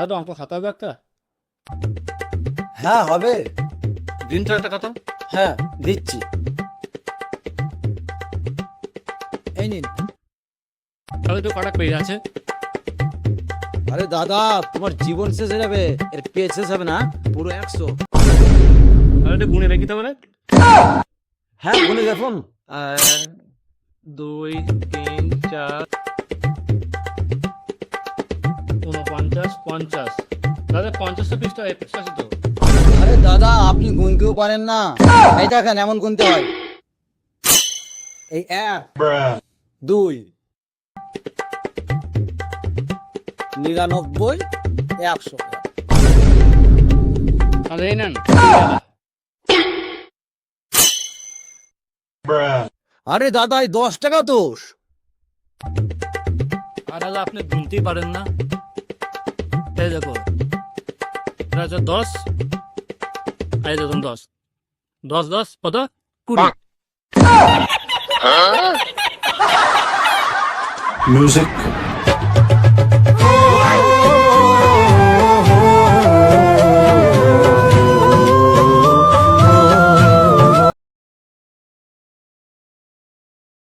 দাদা অঙ্ক খাতা হবে একটা? হ্যাঁ হবে। দিন তো একটা খাতা। হ্যাঁ দিচ্ছি, এই নিন। তাহলে তো কটা পেজ আছে। আরে দাদা তোমার জীবন শেষ হয়ে যাবে, এর পেজ শেষ হবে না, পুরো 100। তাহলে তো গুনে রেখে দেবো না। হ্যাঁ গুনে দেখুন। 1 2 3 4 49 50। দাদা 50টা পিসটা এক্সট্রা আছে তো। আরে দাদা আপনি গুনতেও পারেন না, এই দেখেন এমন গুনতে হয়। এই 1 2 99 100। তাহলে এই নেন। আরে দাদা এই 10 টাকা তো। আর দাদা আপনি গুনতেই পারেন না। এই দেখো, এটা হচ্ছে 10, আর এই দেখুন 10 10 10 কত? 20। Music